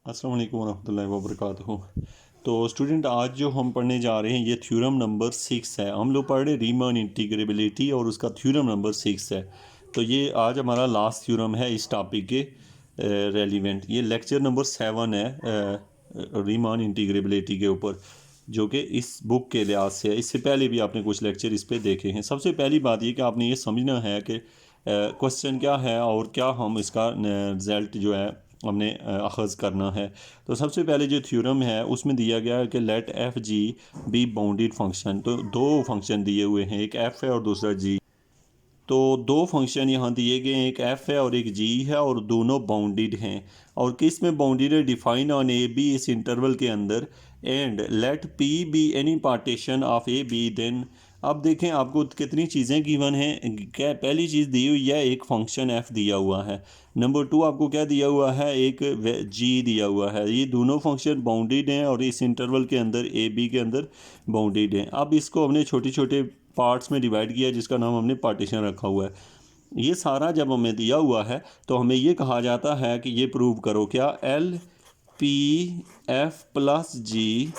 अस्सलाम वालेकुम वरहमतुल्लाहि वबरकातुहू। तो स्टूडेंट, आज जो हम पढ़ने जा रहे हैं ये थ्योरम नंबर 6 है। हम लोग पढ़ रहे रीमान इंटीग्रेबिलिटी और उसका थ्योरम नंबर 6 है। तो ये आज हमारा लास्ट थ्योरम है इस टॉपिक के रेलिवेंट। ये लेक्चर नंबर 7 है रीमान इंटीग्रेबिलिटी के ऊपर, जो कि इस बुक के लिहाज से है। इससे पहले भी आपने कुछ लेक्चर इस पे देखे हैं। सबसे पहली बात ये कि आपने ये समझना है कि क्वेश्चन क्या है और क्या हम इसका रिज़ल्ट जो है हमने अखज़ करना है। तो सबसे पहले जो थ्योरम है उसमें दिया गया है कि let f g be bounded function. तो दो फंक्शन दिए हुए हैं, एक एफ है और दूसरा जी। तो दो फंक्शन यहाँ दिए गए हैं, एक एफ है और एक जी है, और दोनों बाउंडेड हैं। और किस में बाउंडेड है? डिफाइन ऑन ए बी, इस इंटरवल के अंदर। And let p be any partition of a b then. अब देखें आपको कितनी चीज़ें गिवन हैं। क्या पहली चीज़ दी हुई है, एक फंक्शन एफ दिया हुआ है। नंबर 2 आपको क्या दिया हुआ है? एक जी दिया हुआ है। ये दोनों फंक्शन बाउंडेड हैं और इस इंटरवल के अंदर ए बी के अंदर बाउंडेड हैं। अब इसको हमने छोटे छोटे पार्ट्स में डिवाइड किया, जिसका नाम हमने पार्टीशन रखा हुआ है। ये सारा जब हमें दिया हुआ है तो हमें ये कहा जाता है कि ये प्रूव करो क्या L P F plus G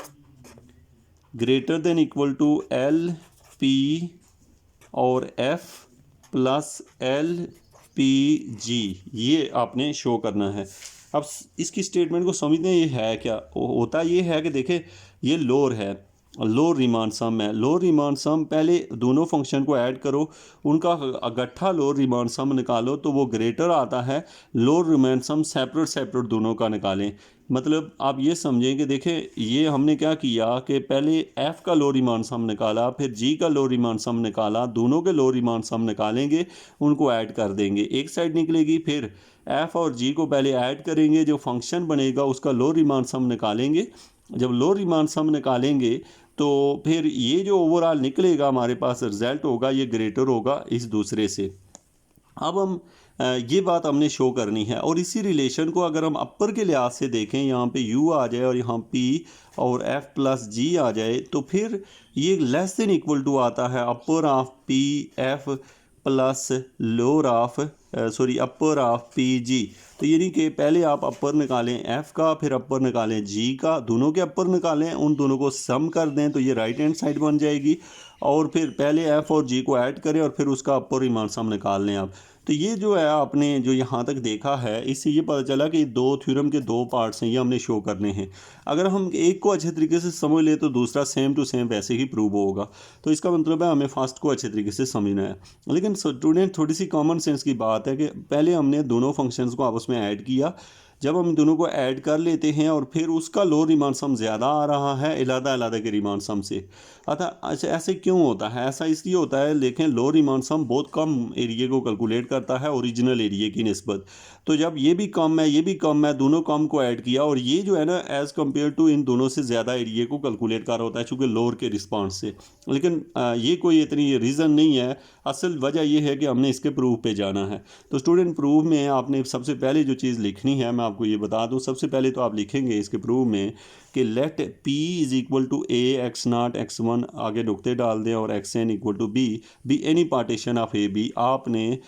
greater than equal to L P और F plus L P G. ये आपने शो करना है। अब इसकी स्टेटमेंट को समझने ये है क्या होता, ये है कि देखें ये लोअर है, लोअर रिमान सम है। लोअर रिमान सम, पहले दोनों फंक्शन को ऐड करो, उनका इकट्ठा लोअर रिमान सम निकालो तो वो ग्रेटर आता है। लोअर रिमान सम सेपरेट सेपरेट दोनों का निकालें। मतलब आप ये समझें कि देखें ये हमने क्या किया कि पहले एफ़ का लोअर रिमान सम निकाला, फिर जी का लोअर रिमान सम निकाला, दोनों के लोअर रिमान सम निकालेंगे, उनको ऐड कर देंगे, एक साइड निकलेगी। फिर एफ़ और जी को पहले ऐड करेंगे, जो फंक्शन बनेगा उसका लोअर रिमान सम निकालेंगे। जब लोअर रिमान सम निकालेंगे तो फिर ये जो ओवरऑल निकलेगा हमारे पास रिज़ल्ट होगा, ये ग्रेटर होगा इस दूसरे से। अब हम ये बात हमने शो करनी है। और इसी रिलेशन को अगर हम अपर के लिहाज से देखें, यहाँ पे u आ जाए और यहाँ p और f प्लस जी आ जाए, तो फिर ये लेस देन इक्वल टू आता है upper of p f plus lower of upper of P G. तो यानी कि पहले आप अपर निकालें f का, फिर अपर निकालें g का, दोनों के अपर निकालें, उन दोनों को सम कर दें तो ये राइट हैंड साइड बन जाएगी। और फिर पहले f और g को ऐड करें और फिर उसका अपर रिमान सम निकाल लें आप। तो ये जो है आपने जो यहाँ तक देखा है, इससे ये पता चला कि दो थ्योरम के दो पार्ट्स हैं, ये हमने शो करने हैं। अगर हम एक को अच्छे तरीके से समझ ले तो दूसरा सेम टू सेम वैसे ही प्रूव होगा। तो इसका मतलब है हमें फर्स्ट को अच्छे तरीके से समझना है। लेकिन स्टूडेंट, थोड़ी सी कॉमन सेंस की बात है कि पहले हमने दोनों फंक्शंस को आपस में ऐड किया। जब हम दोनों को ऐड कर लेते हैं और फिर उसका लोअर रिमान सम ज़्यादा आ रहा है अलग अलग के रिमान सम से। अच्छा, ऐसे क्यों होता है? ऐसा इसलिए होता है, देखें लोअर रिमान सम बहुत कम एरिया को कैलकुलेट करता है ओरिजिनल एरिया की निस्बत। तो जब ये भी कम है, ये भी कम है, दोनों कम को ऐड किया और ये जो है ना एज़ कम्पेयर टू इन दोनों से ज़्यादा एरिया को कैलकुलेट कर रहा होता है, चूँकि लोअर के रिस्पॉन्स से। लेकिन ये कोई इतनी रीज़न नहीं है। असल वजह यह है कि हमने इसके प्रूफ पे जाना है। तो स्टूडेंट, प्रूफ में आपने सबसे पहले जो चीज़ लिखनी है, मैं आपको ये बता दूं। सबसे पहले तो आप लिखेंगे इसके प्रूफ में कि let p is equal to a x naught x one, आगे नुक्ते डाल दें, और x n equal to b be any partition of a b. आपने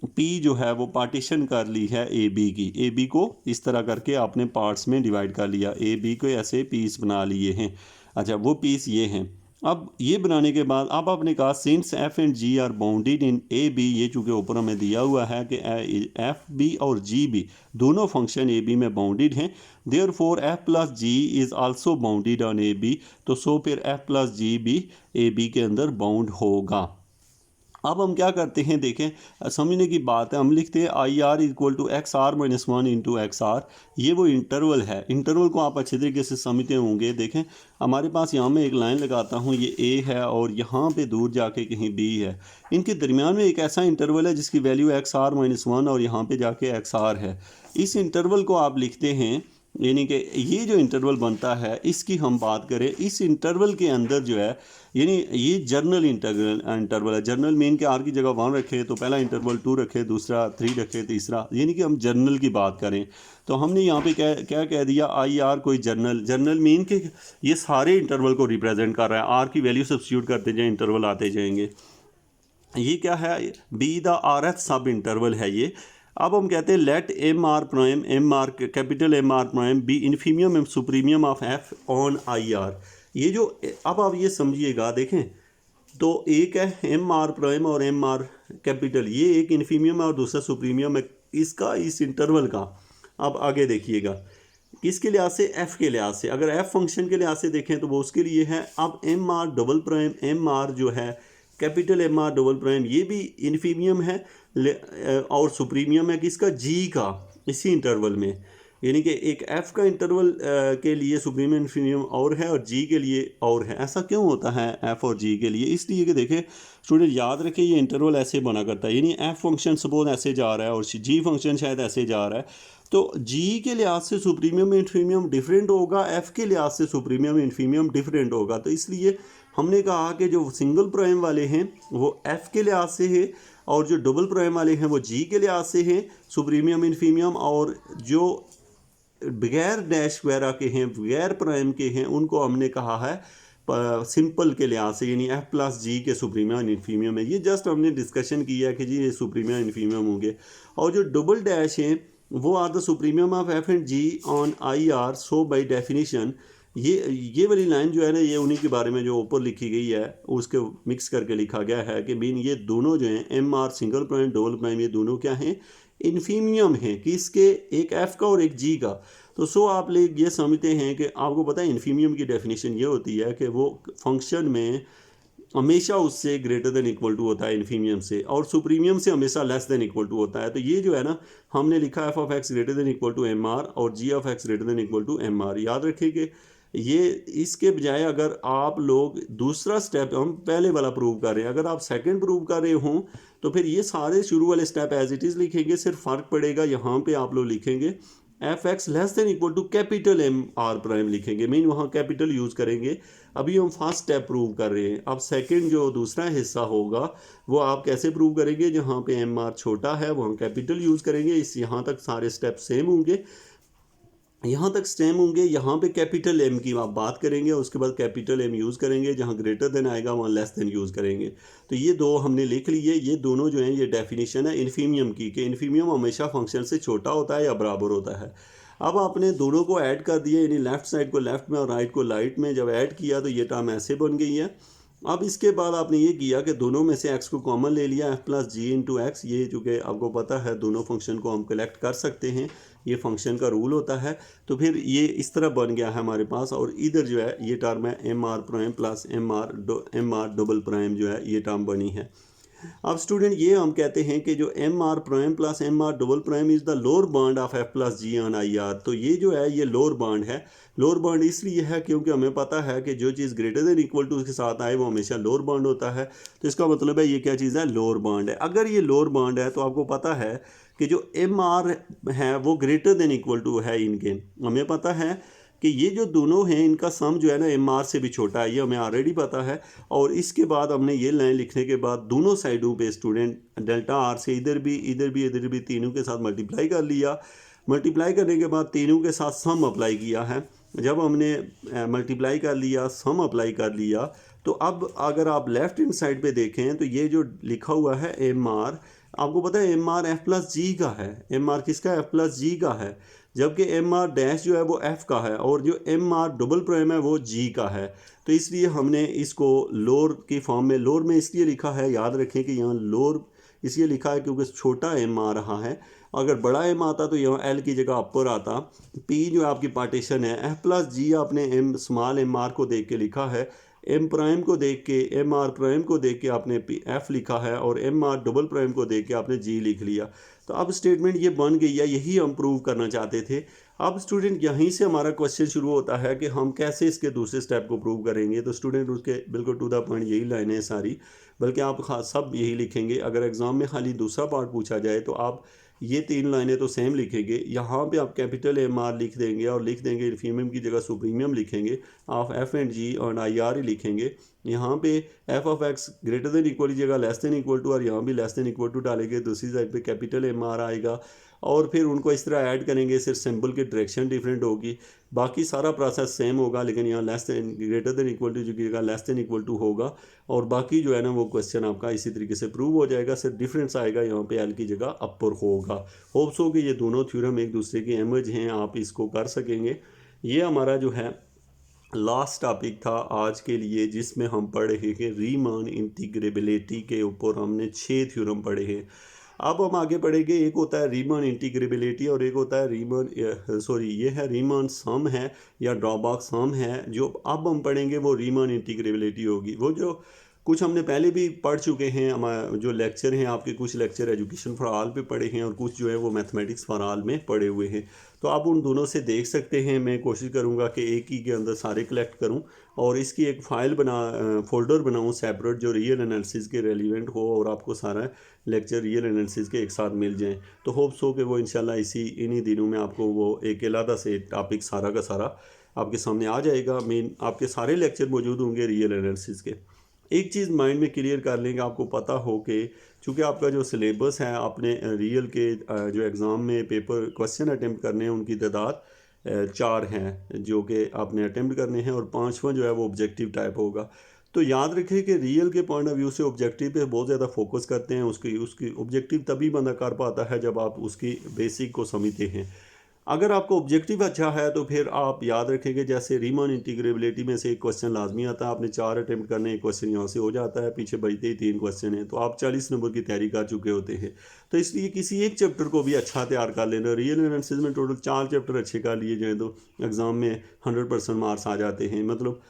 p जो है वो पार्टीशन कर ली है ए बी की। ए बी को इस तरह करके आपने पार्ट्स में डिवाइड कर लिया, ए बी को ऐसे पीस बना लिए हैं। अच्छा, वो पीस ये हैं। अब ये बनाने के बाद अब आपने कहा since f and g are bounded in a b, ये चूँकि ऊपर हमें दिया हुआ है कि एफ बी और जी बी दोनों फंक्शन ए बी में बाउंडेड हैं, therefore f plus g is also bounded on a b. तो सो फिर एफ प्लस जी भी ए बी के अंदर बाउंड होगा। अब हम क्या करते हैं, देखें समझने की बात है। हम लिखते हैं I r equal to x r minus one into x r. ये वो इंटरवल है। इंटरवल को आप अच्छे तरीके से समझते होंगे। देखें हमारे पास यहाँ मैं एक लाइन लगाता हूँ, ये ए है और यहाँ पे दूर जाके कहीं बी है। इनके दरमियान में एक ऐसा इंटरवल है जिसकी value x r minus one और यहाँ पे जाके एक्स आर है। इस इंटरवल को आप लिखते हैं, यानी कि ये जो इंटरवल बनता है इसकी हम बात करें, इस इंटरवल के अंदर जो है, यानी ये जर्नल इंटरवल है। जर्नल मीन के आर की जगह 1 रखे तो पहला इंटरवल 2 रखे, दूसरा 3 रखे, तीसरा, यानी कि हम जर्नल की बात करें। तो हमने यहाँ पे क्या कह दिया, आई आर कोई जर्नल मीन के ये सारे इंटरवल को रिप्रेजेंट कर रहा है। आर की वैल्यू सब्स्टिट्यूट करते जाए, इंटरवल आते जाएंगे। ये क्या है, बी द आर एथ सब इंटरवल है ये। अब हम कहते हैं let M are prime M R capital M R prime be infimum and supremum of F on I R. ये जो अब आप ये समझिएगा, देखें तो एक है एम आर प्राइम और एम आर कैपिटल, ये एक इन्फीमियम है और दूसरा सुप्रीमियम है इसका, इस इंटरवल का। अब आगे देखिएगा किसके लिहाज से, एफ के लिहाज से। अगर एफ फंक्शन के लिहाज से देखें तो वो उसके लिए है। अब m r double prime M r जो है capital M r double prime, ये भी इन्फीमियम है और सुप्रीमियम है किसका, जी का, इसी इंटरवल में। यानी कि एक एफ का इंटरवल के लिए सुप्रीमियम इन्फीमियम और है और जी के लिए और है। ऐसा क्यों होता है एफ और जी के लिए? इसलिए कि देखें स्टूडेंट याद रखें ये इंटरवल ऐसे बना करता है, यानी एफ फंक्शन सपोज ऐसे जा रहा है और जी फंक्शन शायद ऐसे जा रहा है, तो जी के लिहाज से सुप्रीमियम इन्फीमियम डिफरेंट होगा, एफ के लिहाज से सुप्रीमियम इन्फीमियम डिफरेंट होगा। तो इसलिए हमने कहा कि जो सिंगल प्राइम वाले हैं वो एफ के लिहाज से है और जो डबल प्राइम वाले हैं वो जी के लिहाज से हैं सुप्रीमियम इन्फीमियम, और जो बगैर डैश वगैरह के हैं, बगैर प्राइम के हैं, उनको हमने कहा है सिंपल के लिहाज से, यानी एफ प्लस जी के सुप्रीमियम एंड इन्फीमियम है। ये जस्ट हमने डिस्कशन किया कि जी ये सुप्रीमियम इन्फीमियम होंगे। और जो डबल डैश हैं वो are the supremum of F and G on I R, so by definition ये वाली लाइन जो है ना, ये उन्हीं के बारे में जो ऊपर लिखी गई है उसके मिक्स करके लिखा गया है कि मीन ये दोनों जो हैं m r single prime double prime, ये दोनों क्या हैं, इन्फीमियम है किसके, एक एफ का और एक जी का। तो सो आप लोग ये समझते हैं कि आपको पता है इन्फीमियम की डेफिनेशन ये होती है कि वो फंक्शन में हमेशा उससे ग्रेटर देन इक्वल टू होता है इन्फीमियम से, और सुप्रीमियम से हमेशा लेस देन इक्वल टू होता है। तो ये जो है ना, हमने लिखा F of X greater than equal to M R और G of X greater than equal to M R. याद रखिए कि ये इसके बजाय अगर आप लोग दूसरा स्टेप, हम पहले वाला प्रूव कर रहे हैं, अगर आप सेकंड प्रूव कर रहे हों तो फिर ये सारे शुरू वाले स्टेप एज इट इज़ लिखेंगे, सिर्फ फ़र्क पड़ेगा यहाँ पे आप लोग लिखेंगे f x less than equal to capital M R prime लिखेंगे, मीन वहाँ कैपिटल यूज़ करेंगे। अभी हम फर्स्ट स्टेप प्रूव कर रहे हैं। अब सेकंड जो दूसरा हिस्सा होगा वो आप कैसे प्रूव करेंगे, जहाँ पे एम आर छोटा है वहाँ कैपिटल यूज़ करेंगे। इस यहाँ तक सारे स्टेप सेम होंगे, यहाँ तक सेम होंगे। यहाँ पे कैपिटल एम की आप बात करेंगे, उसके बाद कैपिटल एम यूज़ करेंगे, जहाँ ग्रेटर देन आएगा वहाँ लेस देन यूज़ करेंगे। तो ये दो हमने लिख लिए, ये दोनों जो हैं ये डेफिनेशन है इन्फीमियम की, कि इन्फीमियम हमेशा फंक्शन से छोटा होता है या बराबर होता है। अब आपने दोनों को ऐड कर दिया, यानी लेफ्ट साइड को लेफ्ट में और राइट को राइट में जब ऐड किया तो ये टर्म ऐसे बन गई है। अब इसके बाद आपने ये किया कि दोनों में से x को कॉमन ले लिया, f प्लस जी इंटू एक्स। ये चूँकि आपको पता है दोनों फंक्शन को हम कलेक्ट कर सकते हैं, ये फंक्शन का रूल होता है। तो फिर ये इस तरह बन गया है हमारे पास, और इधर जो है ये टर्म है m are prime plus m r double prime जो है ये टर्म बनी है। अब स्टूडेंट ये हम कहते हैं कि जो m are prime plus m r double prime is the lower bound of f plus g on I r. तो ये जो है ये लोअर बाउंड है। लोअर बाउंड इसलिए है क्योंकि हमें पता है कि जो चीज़ ग्रेटर देन इक्वल टू के साथ आए वो हमेशा लोअर बाउंड होता है। तो इसका मतलब है ये क्या चीज़ है, लोअर बाउंड है। अगर ये लोअर बाउंड है तो आपको पता है कि जो एम आर है वो ग्रेटर देन इक्वल टू है इनके, हमें पता है कि ये जो दोनों हैं इनका सम जो है ना एम आर से भी छोटा है, ये हमें ऑलरेडी पता है। और इसके बाद हमने ये लाइन लिखने के बाद दोनों साइडों पे स्टूडेंट डेल्टा आर से इधर भी तीनों के साथ मल्टीप्लाई कर लिया। मल्टीप्लाई करने के बाद तीनों के साथ सम अप्लाई किया है। जब हमने मल्टीप्लाई कर लिया, सम अप्लाई कर लिया, तो अब अगर आप लेफ्ट हैंड साइड पे देखें तो ये जो लिखा हुआ है एम आर, आपको पता है एम आर एफ प्लस जी का है। एम आर किसका, एफ प्लस जी का है, जबकि एम आर डैश जो है वो एफ का है और जो एम आर डबल प्राइम है वो जी का है। तो इसलिए हमने इसको लोअर की फॉर्म में, लोअर में इसलिए लिखा है, याद रखें कि यहाँ लोअर इसलिए लिखा है क्योंकि छोटा एम आ रहा है। अगर बड़ा एम आता तो यहाँ एल की जगह अपर आता। पी जो आपकी पार्टीशन है, एफ प्लस जी आपने एम स्मॉल एम आर को देख के लिखा है, एम प्राइम को देख के, एम आर प्राइम को देख के आपने एफ लिखा है, और एम आर डबल प्राइम को देख के आपने जी लिख लिया। तो अब स्टेटमेंट ये बन गई है, यही हम प्रूव करना चाहते थे। अब स्टूडेंट यहीं से हमारा क्वेश्चन शुरू होता है कि हम कैसे इसके दूसरे स्टेप को प्रूव करेंगे। तो स्टूडेंट उसके बिल्कुल टू द पॉइंट यही लाइनें हैं सारी, बल्कि आप सब यही लिखेंगे। अगर एग्ज़ाम में खाली दूसरा पार्ट पूछा जाए तो आप ये 3 लाइनें तो सेम लिखेंगे। यहाँ पे आप कैपिटल एम आर लिख देंगे और लिख देंगे इन्फीमियम की जगह सुप्रीमियम लिखेंगे, आप एफ एंड जी और आई आर ही लिखेंगे। यहाँ पे F of X greater than equal की जगह लेस देन इक्वल टू, और यहाँ भी लेस देन इक्वल टू डालेंगे। दूसरी साइड पे कैपिटल एम आर आएगा और फिर उनको इस तरह ऐड करेंगे, सिर्फ सिंबल की डायरेक्शन डिफरेंट होगी, बाकी सारा प्रोसेस सेम होगा, लेकिन यहाँ less than greater than equal to जो जगह लेस देन इक्वल टू होगा, और बाकी जो है ना वो क्वेश्चन आपका इसी तरीके से प्रूव हो जाएगा। सिर्फ डिफरेंस आएगा, यहाँ पे एल की जगह अपर होगा। होप्स हो कि ये दोनों थ्योरम एक दूसरे की इमेज हैं, आप इसको कर सकेंगे। ये हमारा जो है लास्ट टॉपिक था आज के लिए, जिसमें हम पढ़े हैं कि रीमान इंटीग्रेबिलिटी के ऊपर हमने 6 थ्योरम पढ़े हैं। अब हम आगे पढ़ेंगे, एक होता है रीमान इंटीग्रेबिलिटी और एक होता है ये है रीमान सम है या ड्रॉबैक सम है। जो अब हम पढ़ेंगे वो रीमान इंटीग्रेबिलिटी होगी। वो जो कुछ हमने पहले भी पढ़ चुके हैं, हमारे जो लेक्चर हैं आपके, कुछ लेक्चर एजुकेशन फॉर ऑल पे पढ़े हैं और कुछ जो है वो मैथमेटिक्स फॉर ऑल में पढ़े हुए हैं। तो आप उन दोनों से देख सकते हैं। मैं कोशिश करूंगा कि एक ही के अंदर सारे कलेक्ट करूं और इसकी एक फ़ाइल फोल्डर बनाऊं सेपरेट, जो रियल एनालिसिस के रेलिवेंट हो और आपको सारा लेक्चर रियल एनालिसिस के एक साथ मिल जाएँ। तो होप्स हो कि वो इंशाल्लाह इन्हीं दिनों में आपको वो एक अलग से टॉपिक सारा का सारा आपके सामने आ जाएगा। मेन आपके सारे लेक्चर मौजूद होंगे रियल एनालिसिस के। एक चीज़ माइंड में क्लियर कर लेंगे, आपको पता हो कि चूँकि आपका जो सिलेबस है, आपने रियल के जो एग्ज़ाम में पेपर क्वेश्चन अटैम्प्ट करने हैं उनकी तादाद 4 हैं जो कि आपने अटैम्प्ट करने हैं, और 5वां जो है वो ऑब्जेक्टिव टाइप होगा। तो याद रखिए कि रियल के पॉइंट ऑफ व्यू से ऑब्जेक्टिव पे बहुत ज़्यादा फोकस करते हैं। उसकी उसकी ऑब्जेक्टिव तभी बंदा कर पाता है जब आप उसकी बेसिक को समझते हैं। अगर आपको ऑब्जेक्टिव अच्छा है तो फिर आप याद रखेंगे, जैसे रीमान इंटीग्रेबिलिटी में से एक क्वेश्चन लाजमी आता है, आपने 4 अटैम्प्ट करने, एक क्वेश्चन यहाँ से हो जाता है, पीछे बचते ही 3 क्वेश्चन हैं, तो आप 40 नंबर की तैयारी कर चुके होते हैं। तो इसलिए किसी एक चैप्टर को भी अच्छा तैयार कर लेना। रियल एनालिसिस में टोटल 4 चैप्टर अच्छे कर लिए जाएँ तो एग्ज़ाम में 100% मार्क्स आ जाते हैं, मतलब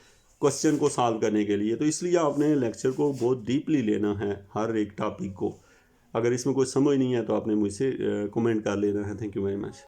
क्वेश्चन को सॉल्व करने के लिए। तो इसलिए आपने लेक्चर को बहुत डीपली लेना है, हर एक टॉपिक को। अगर इसमें कोई समझ नहीं है तो आपने मुझसे कमेंट कर लेना है। Thank you very much.